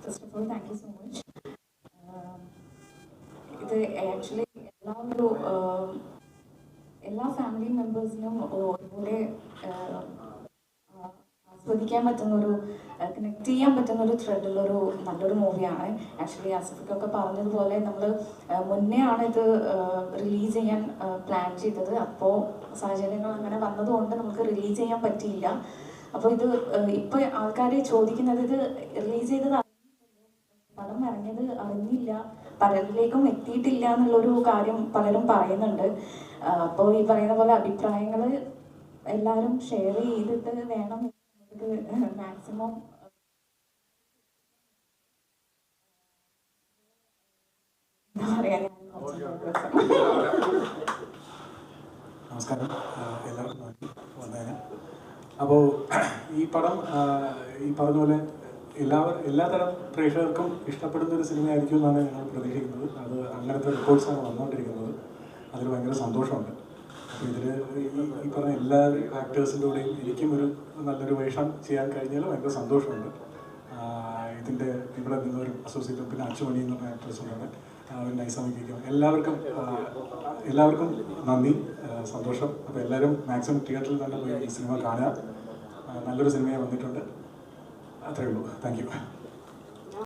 First of all, thank you so much. ഇത് actually എല്ലാ family മെമ്പേഴ്സിനും ഒരുപോലെ ആസ്വദിക്കാൻ പറ്റുന്നൊരു കണക്ട് ചെയ്യാൻ പറ്റുന്നൊരു ത്രെഡുള്ളൊരു നല്ലൊരു മൂവിയാണ്. ആക്ച്വലി ആസിഫിക്കൊക്കെ പറഞ്ഞതുപോലെ നമ്മൾ മുന്നേ ആണ് ഇത് റിലീസ് ചെയ്യാൻ പ്ലാൻ ചെയ്തത്. അപ്പോൾ സാഹചര്യങ്ങൾ അങ്ങനെ വന്നതുകൊണ്ട് നമുക്ക് റിലീസ് ചെയ്യാൻ പറ്റിയില്ല. അപ്പോൾ ഇത് ഇപ്പോൾ ആൾക്കാർ ചോദിക്കുന്നത് ഇത് റിലീസ് ചെയ്തത് പടം ഇറങ്ങിയത് അറിഞ്ഞില്ല, പലരിലേക്കും എത്തിയിട്ടില്ല എന്നുള്ളൊരു കാര്യം പലരും പറയുന്നുണ്ട്. അപ്പോൾ ഈ പറയുന്ന പോലെ അഭിപ്രായങ്ങൾ എല്ലാവരും ഷെയർ ചെയ്തിട്ട് വേണം മാക്സിമം എന്താ പറയാ. നമസ്കാരം, എല്ലാവർക്കും വന്നതിന്. അപ്പോൾ ഈ പടം ഈ പറഞ്ഞ പോലെ എല്ലാതരം പ്രേക്ഷകർക്കും ഇഷ്ടപ്പെടുന്ന ഒരു സിനിമയായിരിക്കും എന്നാണ് ഞങ്ങൾ പ്രതീക്ഷിക്കുന്നത്. അത് അങ്ങനത്തെ റിപ്പോർട്ട്സാണ് വന്നുകൊണ്ടിരിക്കുന്നത്. അതിൽ ഭയങ്കര സന്തോഷമുണ്ട്. അപ്പോൾ ഇതിൽ ഈ പറഞ്ഞ എല്ലാ ആക്ടേഴ്സിൻ്റെ കൂടെയും എനിക്കും ഒരു നല്ലൊരു വേഷം ചെയ്യാൻ കഴിഞ്ഞാൽ ഭയങ്കര സന്തോഷമുണ്ട്. ഇതിൻ്റെ ഇവിടെ നിന്നൊരു അസോസിയേറ്റും പിന്നെ അച്ചുമണി എന്ന് പറഞ്ഞ ആക്ടേഴ്സുണ്ട്, അവർ നൈസാമിക്കും. എല്ലാവർക്കും നന്ദി, സന്തോഷം. അപ്പോൾ എല്ലാവരും മാക്സിമം തിയേറ്ററിൽ തന്നെ പോയി ഈ സിനിമ കാണുക. നല്ലൊരു സിനിമയെ വന്നിട്ടുണ്ട്. അത്രയേ ഉള്ളൂ. Thank you.